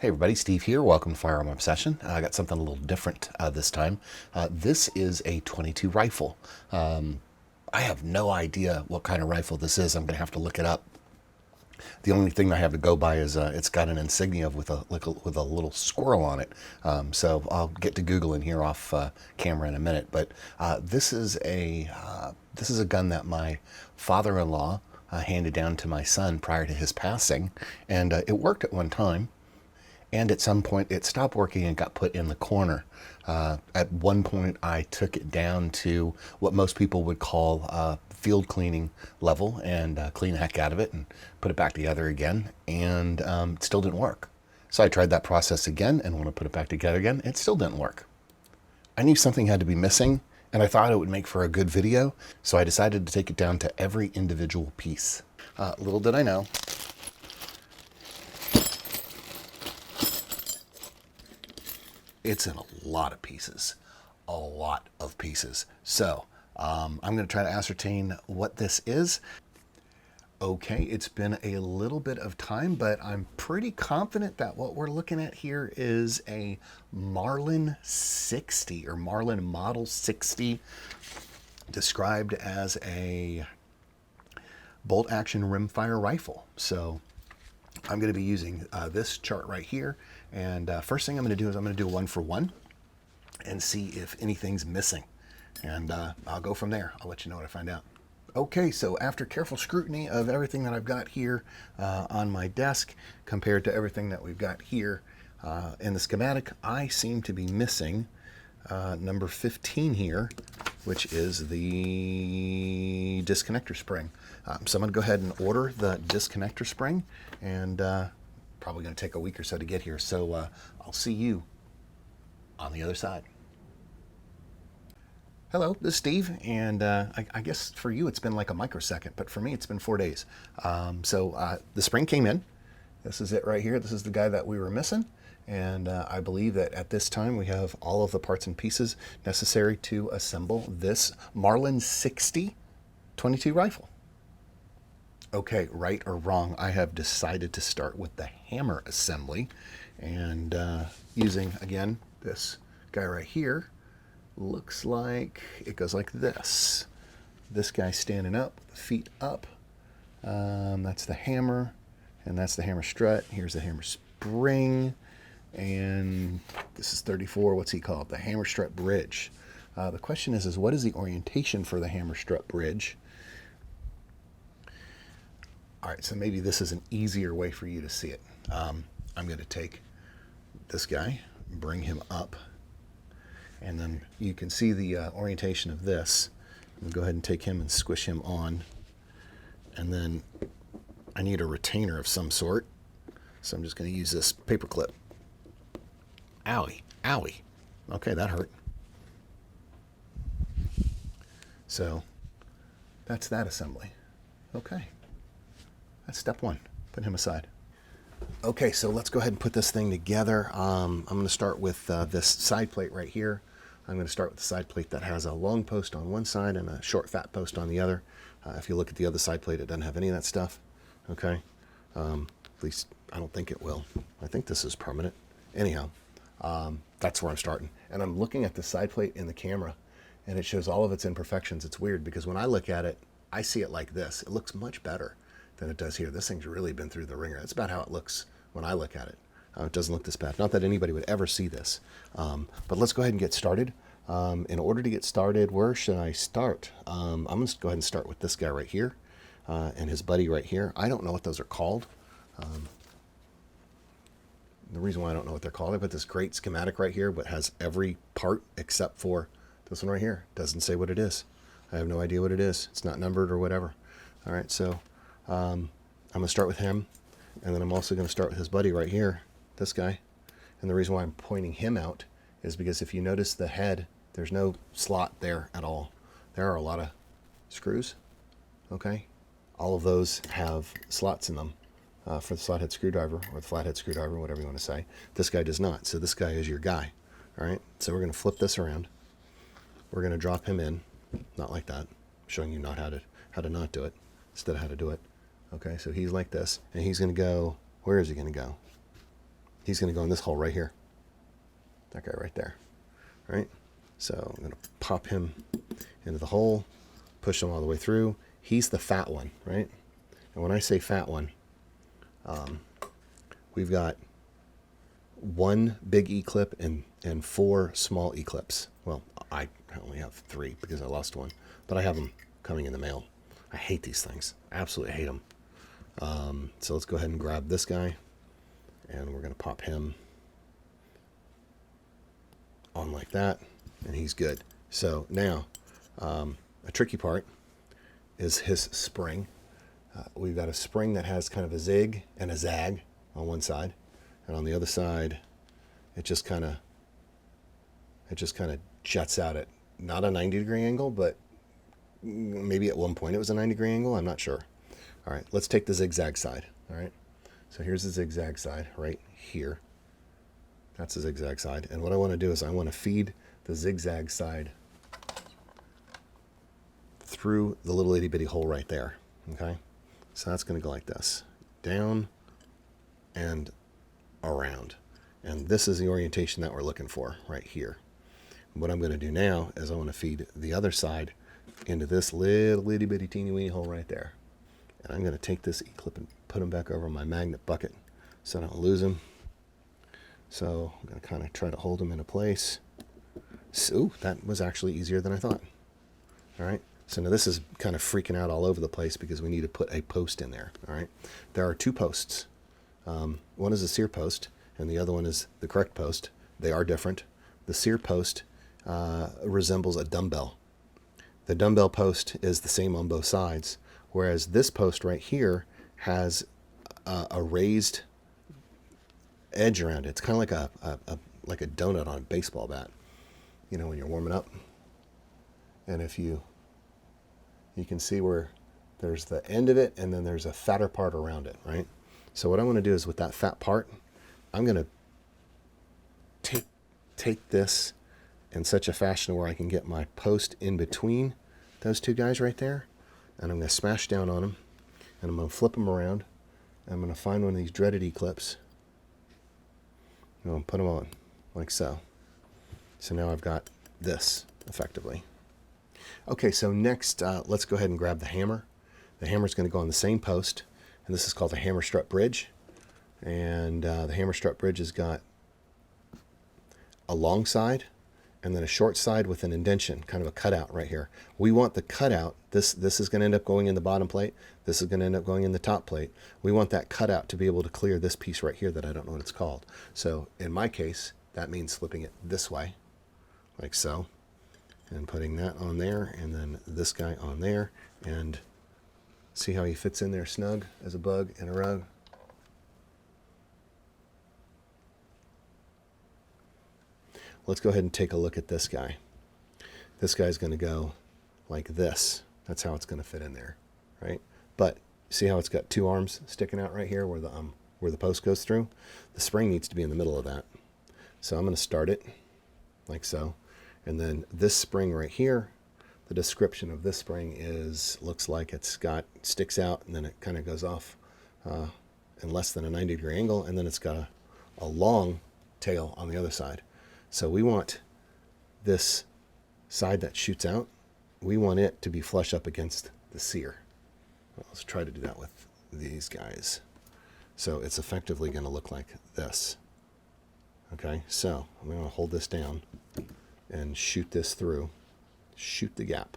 Hey everybody, Steve here. Welcome to Firearm Obsession. I got something a little different this time. This is a 22 rifle. I have no idea what kind of rifle this is. I'm going to have to look it up. The only thing I have to go by is it's got an insignia with a little squirrel on it. So I'll get to Googling here off camera in a minute. But this is a gun that my father-in-law handed down to my son prior to his passing, and it worked at one time. And at some point, it stopped working and got put in the corner. At one point, I took it down to what most people would call field cleaning level and clean the heck out of it and put it back together again. And it still didn't work. So I tried that process again, and when I put it back together again, it still didn't work. I knew something had to be missing, and I thought it would make for a good video. So I decided to take it down to every individual piece. Little did I know, it's in a lot of pieces, a lot of pieces. So I'm going to try to ascertain what this is. Okay, it's been a little bit of time, but I'm pretty confident that what we're looking at here is a Marlin 60 or Marlin Model 60, described as a bolt action rimfire rifle. So I'm going to be using this chart right here, and first thing I'm going to do is I'm going to do a 1-for-1 and see if anything's missing, and I'll go from there. I'll let you know what I find out. Okay, so after careful scrutiny of everything that I've got here on my desk compared to everything that we've got here in the schematic, I seem to be missing number 15 here, which is the disconnector spring. So I'm going to go ahead and order the disconnector spring, and probably going to take a week or so to get here. So I'll see you on the other side. Hello, this is Steve, and I guess for you it's been like a microsecond, but for me it's been 4 days. So the spring came in. This is it right here. This is the guy that we were missing. And I believe that at this time we have all of the parts and pieces necessary to assemble this Marlin 60 22 rifle. Okay, right or wrong, I have decided to start with the hammer assembly, and using, again, this guy right here. Looks like it goes like this. This guy standing up, feet up. That's the hammer, and that's the hammer strut. Here's the hammer spring. And this is 34, what's he called? The hammer strut bridge. The question is what is the orientation for the hammer strut bridge? All right, so maybe this is an easier way for you to see it. I'm going to take this guy, bring him up, and then you can see the orientation of this. I'm going to go ahead and take him and squish him on. And then I need a retainer of some sort, so I'm just going to use this paper clip. Owie, owie. Okay, that hurt. So that's that assembly. Okay, that's step one. Put him aside. Okay, so let's go ahead and put this thing together. I'm going to start with this side plate right here. I'm going to start with the side plate that has a long post on one side and a short fat post on the other. If you look at the other side plate, it doesn't have any of that stuff. Okay, at least I don't think it will. I think this is permanent. Anyhow, that's where I'm starting. And I'm looking at the side plate in the camera, and it shows all of its imperfections. It's weird because when I look at it, I see it like this. It looks much better than it does here. This thing's really been through the ringer. That's about how it looks when I look at it. It doesn't look this bad. Not that anybody would ever see this. But let's go ahead and get started. In order to get started, where should I start? I'm going to go ahead and start with this guy right here and his buddy right here. I don't know what those are called. The reason why I don't know what they're called, I put this great schematic right here, but has every part except for this one right here. Doesn't say what it is. I have no idea what it is. It's not numbered or whatever. All right, so I'm going to start with him, and then I'm also going to start with his buddy right here, this guy. And the reason why I'm pointing him out is because if you notice the head, there's no slot there at all. There are a lot of screws, okay? All of those have slots in them. For the slot head screwdriver or the flathead screwdriver, whatever you want to say. This guy does not. So this guy is your guy. All right. So we're going to flip this around. We're going to drop him in, not like that. I'm showing you not how to not do it, instead of how to do it. Okay. So he's like this, and he's going to go. Where is he going to go? he's going to go in this hole right here. That guy right there. Right? So I'm going to pop him into the hole, push him all the way through. He's the fat one, right? And when I say fat one, we've got one big E-clip and 4 small E-clips. Well, I only have 3 because I lost one, but I have them coming in the mail. I hate these things. I absolutely hate them. So let's go ahead and grab this guy, and we're going to pop him on like that, and he's good. So now, a tricky part is his spring. We've got a spring that has kind of a zig and a zag on one side, and on the other side, it just kind of juts out at not a 90-degree angle, but maybe at one point it was a 90-degree angle. I'm not sure. All right, let's take the zigzag side. All right, so here's the zigzag side right here. That's the zigzag side, and what I want to do is I want to feed the zigzag side through the little itty-bitty hole right there. Okay, so that's going to go like this, down and around, and this is the orientation that we're looking for right here. What I'm going to do now is I want to feed the other side into this little itty-bitty teeny-weeny hole right there. And I'm going to take this E-clip and put him back over my magnet bucket so I don't lose him. So I'm going to kind of try to hold him into place. So that was actually easier than I thought. All right. So now this is kind of freaking out all over the place because we need to put a post in there. All right. There are 2 posts. One is a sear post and the other one is the correct post. They are different. The sear post resembles a dumbbell. The dumbbell post is the same on both sides, whereas this post right here has a raised edge around it. It's kind of like a donut on a baseball bat, you know, when you're warming up. And if you can see where there's the end of it and then there's a fatter part around it, right? So what I want to do is with that fat part, I'm going to take this in such a fashion where I can get my post in between those 2 guys right there, and I'm going to smash down on them, and I'm going to flip them around, and I'm going to find one of these dreaded E-clips, and I'm going to put them on, like so. So now I've got this, effectively. Okay, so next, let's go ahead and grab the hammer. The hammer's going to go on the same post, and this is called the hammer strut bridge, and the hammer strut bridge has got a long side, and then a short side with an indentation, kind of a cutout right here. We want the cutout, this is going to end up going in the bottom plate, this is going to end up going in the top plate. We want that cutout to be able to clear this piece right here that I don't know what it's called. So in my case, that means slipping it this way, like so, and putting that on there, and then this guy on there, and see how he fits in there snug as a bug in a rug. Let's go ahead and take a look at this guy. This guy's going to go like this. That's how it's going to fit in there, right? But see how it's got 2 arms sticking out right here where the post goes through? The spring needs to be in the middle of that. So I'm going to start it like so. And then this spring right here, the description of this spring looks like sticks out, and then it kind of goes off in less than a 90-degree angle, and then it's got a long tail on the other side. So we want this side that shoots out, we want it to be flush up against the sear. Well, let's try to do that with these guys. So it's effectively going to look like this. Okay, so I'm going to hold this down and shoot this through. Shoot the gap.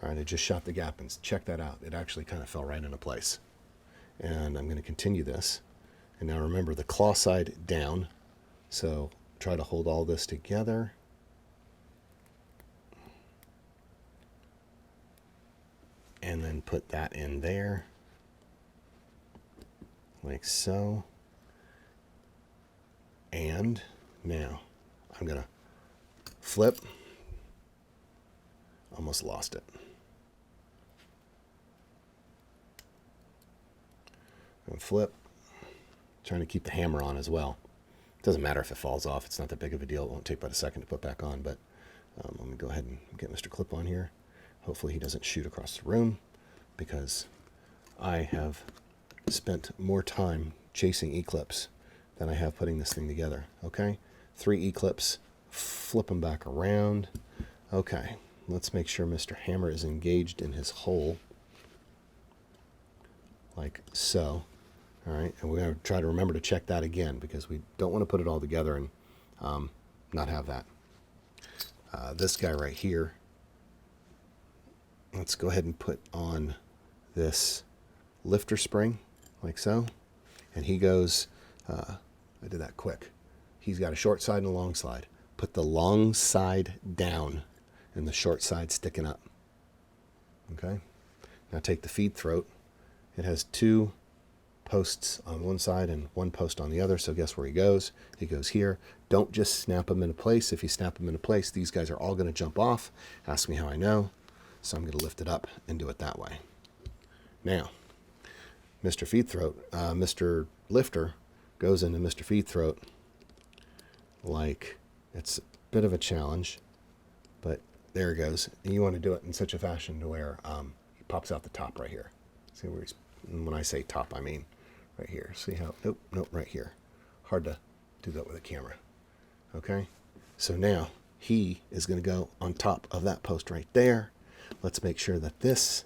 All right, I just shot the gap, and check that out. It actually kind of fell right into place. And I'm going to continue this. And now remember the claw side down. So try to hold all this together. And then put that in there, like so. And now I'm going to flip. Almost lost it. And flip. Trying to keep the hammer on as well. It doesn't matter if it falls off. It's not that big of a deal. It won't take but a second to put back on. But let me go ahead and get Mr. Clip on here. Hopefully he doesn't shoot across the room, because I have spent more time chasing E-clips than I have putting this thing together. Okay, 3 E-clips, flip them back around. Okay, let's make sure Mr. Hammer is engaged in his hole, like so. All right, and we're going to try to remember to check that again, because we don't want to put it all together and not have that. This guy right here, let's go ahead and put on this lifter spring, like so. And he goes, I did that quick. He's got a short side and a long side. Put the long side down and the short side sticking up. Okay, now take the feed throat. It has 2 posts on one side and 1 post on the other, so guess where he goes? He goes here. Don't just snap them into place. If you snap them into place, these guys are all going to jump off. Ask me how I know. So I'm going to lift it up and do it that way. Now, Mr. Feed Throat, Mr. Lifter goes into Mr. Feed Throat like it's a bit of a challenge, but there it goes. And you want to do it in such a fashion to where he pops out the top right here. See where he's, when I say top, I mean right here. See how, nope, right here. Hard to do that with a camera. Okay, so now he is going to go on top of that post right there. Let's make sure that this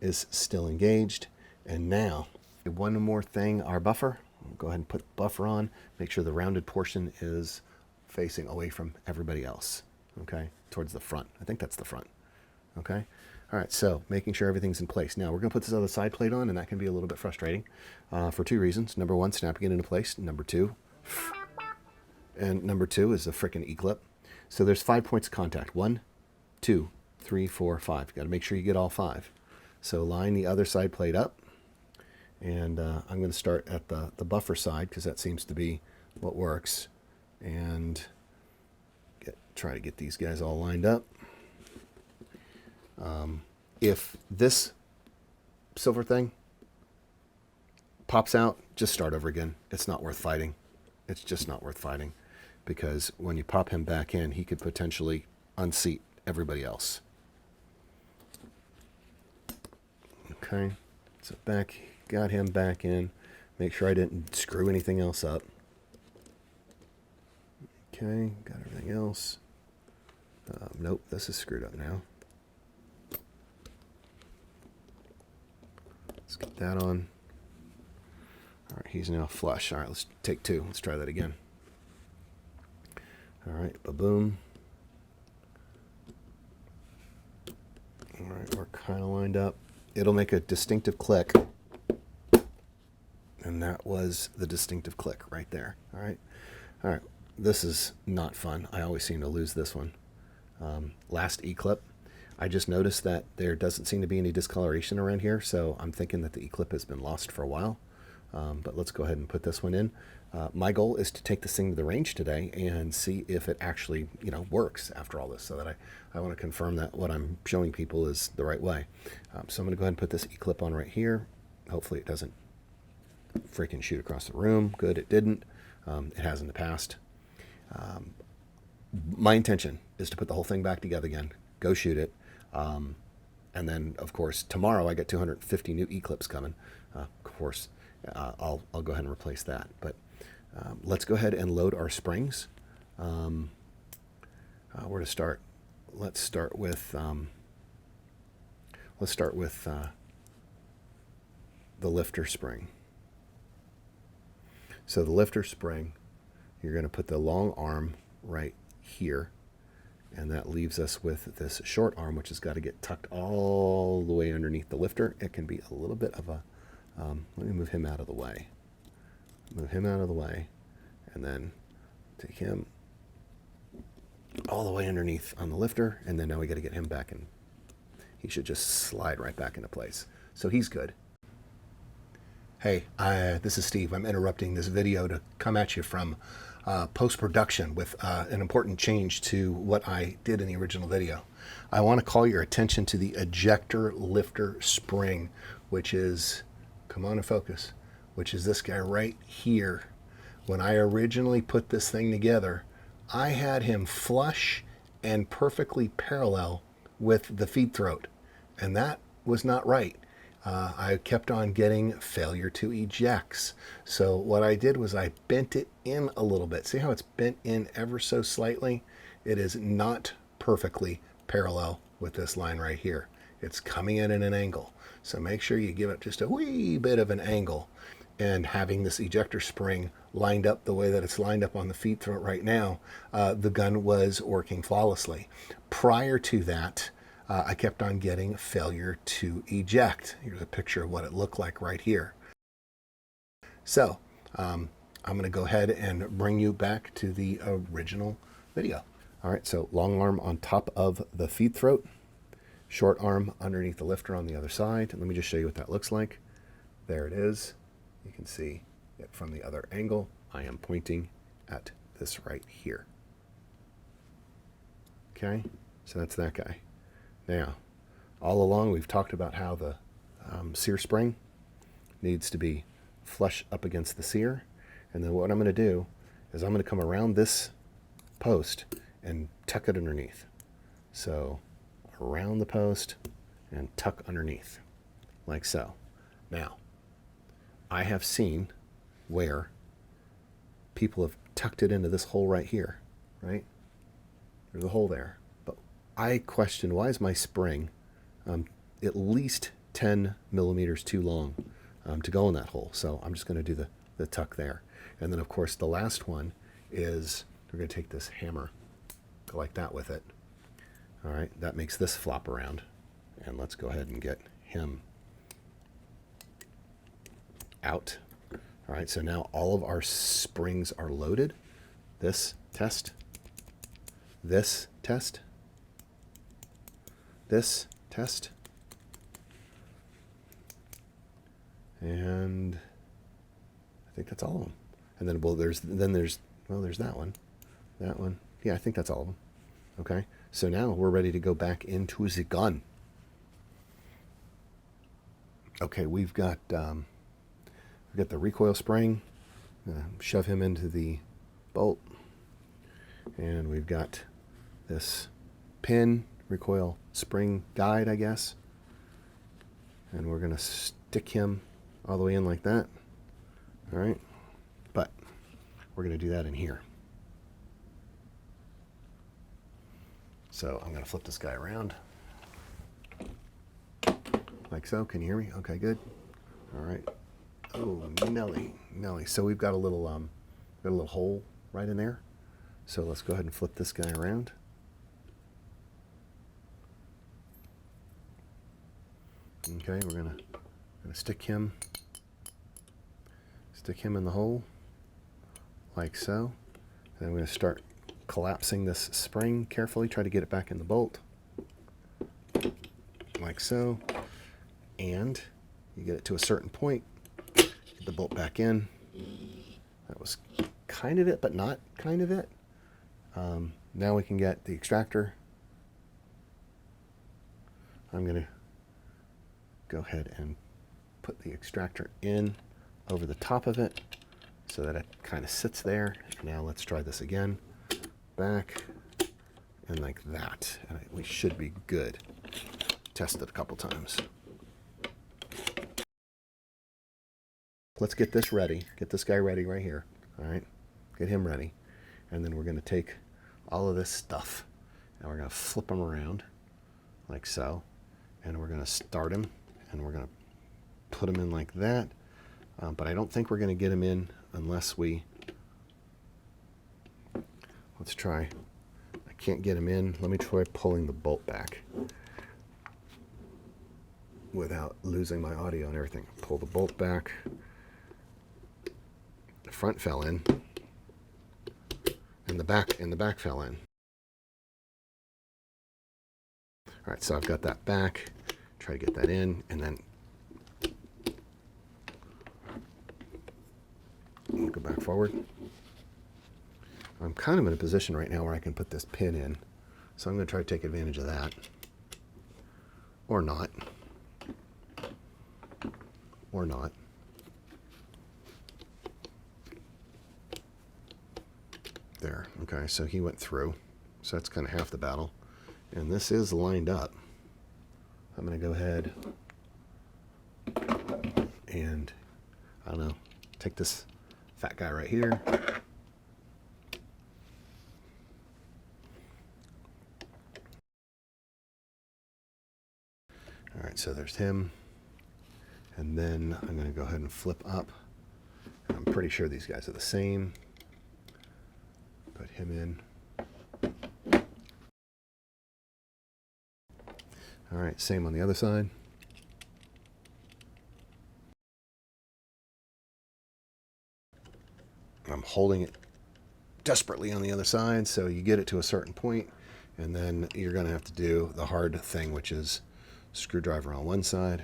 is still engaged. And now, one more thing, our buffer. We'll go ahead and put the buffer on. Make sure the rounded portion is facing away from everybody else. Okay, towards the front. I think that's the front. Okay. All right, so making sure everything's in place. Now we're going to put this other side plate on, and that can be a little bit frustrating for 2 reasons. Number 1, snapping it into place. Number 2 is the frickin' E-clip. So there's 5 points of contact. 1, 2, 3, 4, 5. Got to make sure you get all 5. So line the other side plate up, and I'm going to start at the buffer side, because that seems to be what works, and try to get these guys all lined up. If this silver thing pops out, just start over again. It's not worth fighting. It's just not worth fighting, because when you pop him back in, he could potentially unseat everybody else. Okay, so got him back in. Make sure I didn't screw anything else up. Okay, got everything else. Nope, this is screwed up now. Let's get that on. All right, he's now flush. All right, let's take 2. Let's try that again. All right, ba-boom. All right, we're kind of lined up. It'll make a distinctive click. And that was the distinctive click right there. All right. All right, this is not fun. I always seem to lose this one. Last E-clip. I just noticed that there doesn't seem to be any discoloration around here, so I'm thinking that the E-clip has been lost for a while. But let's go ahead and put this one in. My goal is to take this thing to the range today and see if it actually, works after all this, so that I want to confirm that what I'm showing people is the right way. So I'm going to go ahead and put this E-clip on right here. Hopefully it doesn't freaking shoot across the room. Good, it didn't. It has in the past. My intention is to put the whole thing back together again, go shoot it. And then, of course, tomorrow I get 250 new E-clips coming. Of course, I'll go ahead and replace that. But let's go ahead and load our springs. Where to start? Let's start with the lifter spring. So the lifter spring, you're going to put the long arm right here, and that leaves us with this short arm, which has got to get tucked all the way underneath the lifter. It can be a little bit of a, let me move him out of the way. Move him out of the way, and then take him all the way underneath on the lifter, and then now we got to get him back, and he should just slide right back into place. So he's good. Hey, this is Steve. I'm interrupting this video to come at you from post-production with an important change to what I did in the original video. I want to call your attention to the ejector lifter spring, which is, come on and focus, which is this guy right here. When I originally put this thing together, I had him flush and perfectly parallel with the feed throat, and that was not right. I kept on getting failure to ejects. So what I did was I bent it in a little bit. See how it's bent in ever so slightly? It is not perfectly parallel with this line right here. It's coming in at an angle. So make sure you give it just a wee bit of an angle. And having this ejector spring lined up the way that it's lined up on the feed throat right now, the gun was working flawlessly. Prior to that, I kept on getting failure to eject. Here's a picture of what it looked like right here. So I'm going to go ahead and bring you back to the original video. All right, so long arm on top of the feed throat, short arm underneath the lifter on the other side. And let me just show you what that looks like. There it is. You can see it from the other angle. I am pointing at this right here. Okay, so that's that guy. Now, all along we've talked about how the sear spring needs to be flush up against the sear. And then what I'm going to do is I'm going to come around this post and tuck it underneath. So around the post and tuck underneath, like so. Now, I have seen where people have tucked it into this hole right here, right? There's a hole there. But I question, why is my spring at least 10 millimeters too long to go in that hole? So I'm just going to do the tuck there. And then, of course, the last one is we're going to take this hammer, go like that with it. All right, that makes this flop around. And let's go ahead and get him out. All right, so now all of our springs are loaded. This test, this test, this test, and I think that's all of them. And then, well, there's that one, that one. Yeah, I think that's all of them. Okay, so now we're ready to go back into the gun. Okay, we've got the recoil spring. Shove him into the bolt, and we've got this pin recoil spring guide, I guess, and we're going to stick him all the way in like that. All right, but we're going to do that in here. So I'm going to flip this guy around like so. Can you hear me? Okay, good. All right. Oh, Nelly. So we've got a little hole right in there. So let's go ahead and flip this guy around. Okay, we're gonna stick him in the hole like so. And I'm going to start collapsing this spring carefully. Try to get it back in the bolt like so. And you get it to a certain point. The bolt back in. That was kind of it, but not kind of it. Now we can get the extractor. I'm going to go ahead and put the extractor in over the top of it so that it kind of sits there. Now let's try this again. Back and like that. And we should be good. Test it a couple times. Let's get this ready. Get this guy ready right here. All right, get him ready. And then we're going to take all of this stuff and we're going to flip him around like so. And we're going to start him and we're going to put him in like that. But I don't think we're going to get him in unless we... Let's try. I can't get him in. Let me try pulling the bolt back without losing my audio and everything. Pull the bolt back. The front fell in, and the back fell in. All right, so I've got that back. Try to get that in, and then go back forward. I'm kind of in a position right now where I can put this pin in, so I'm going to try to take advantage of that, or not, or not. There. Okay, so he went through. So that's kind of half the battle. And this is lined up. I'm going to go ahead and I don't know, take this fat guy right here. All right, so there's him. And then I'm going to go ahead and flip up. I'm pretty sure these guys are the same. Put him in. All right, same on the other side. I'm holding it desperately on the other side, so you get it to a certain point, and then you're going to have to do the hard thing, which is screwdriver on one side.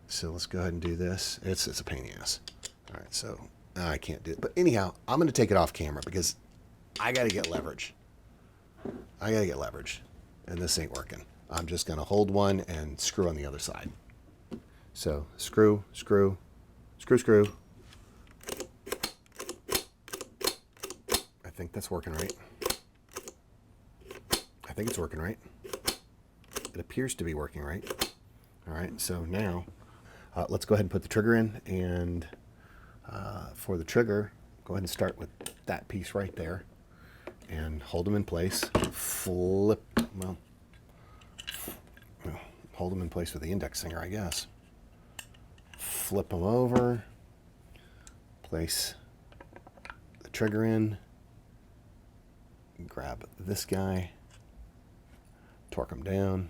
So let's go ahead and do this. It's a pain in the ass. All right, so I can't do it. But anyhow, I'm going to take it off camera because I got to get leverage. I got to get leverage, and this ain't working. I'm just going to hold one and screw on the other side. So screw, screw, screw, screw. I think that's working right. I think it's working right. It appears to be working right. All right, so now let's go ahead and put the trigger in. And for the trigger, go ahead and start with that piece right there and hold them in place. Flip, well, hold them in place with the index finger, I guess. Flip them over, place the trigger in, grab this guy, torque them down.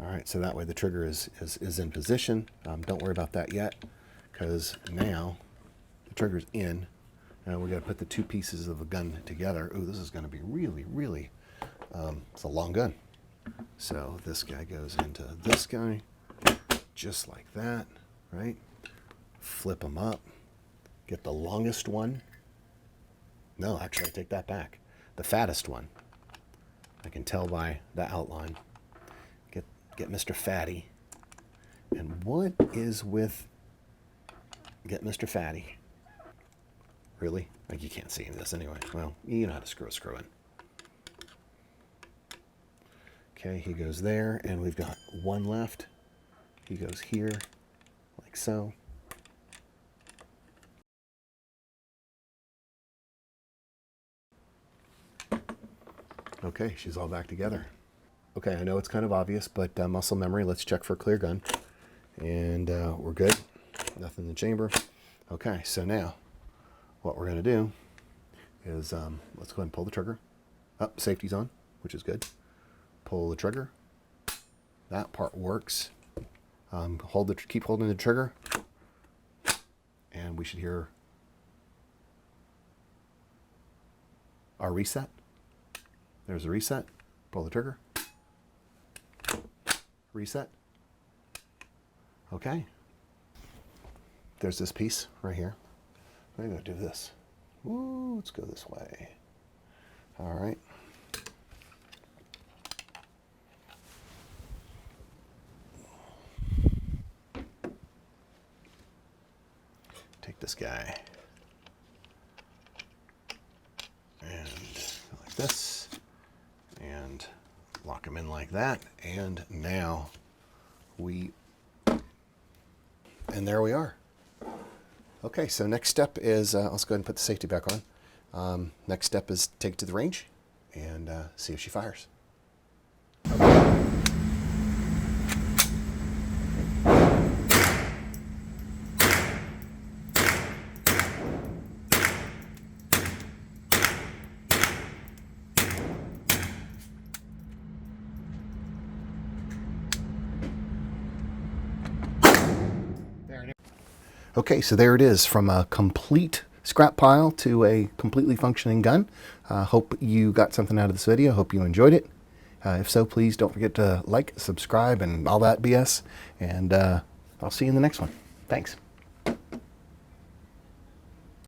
All right, so that way the trigger is in position. Don't worry about that yet, because now the trigger's in. Now we got to put the two pieces of the gun together. Ooh, this is going to be really, really, it's a long gun. So this guy goes into this guy, just like that, right? Flip them up. Get the longest one. No, actually, I take that back. The fattest one. I can tell by the outline. Get Mr. Fatty. And what is with get Mr. Fatty? Really? Like, you can't see any of this anyway. Well, you know how to screw a screw in. Okay, he goes there, and we've got one left. He goes here, like so. Okay, she's all back together. Okay, I know it's kind of obvious, but muscle memory, let's check for clear gun. And we're good. Nothing in the chamber. Okay, so now what we're going to do is let's go ahead and pull the trigger. Up, safety's on, which is good. Pull the trigger. That part works. Keep holding the trigger, and we should hear our reset. There's a reset. Pull the trigger. Reset. Okay. There's this piece right here. I'm going to do this. Ooh, let's go this way. All right. Take this guy. And go like this. And lock him in like that. And now and there we are. Okay, so next step is, let's go ahead and put the safety back on. Next step is take it to the range and see if she fires. Okay, so there it is, from a complete scrap pile to a completely functioning gun. Hope you got something out of this video. Hope you enjoyed it. If so, please don't forget to like, subscribe, and all that BS. And I'll see you in the next one. Thanks.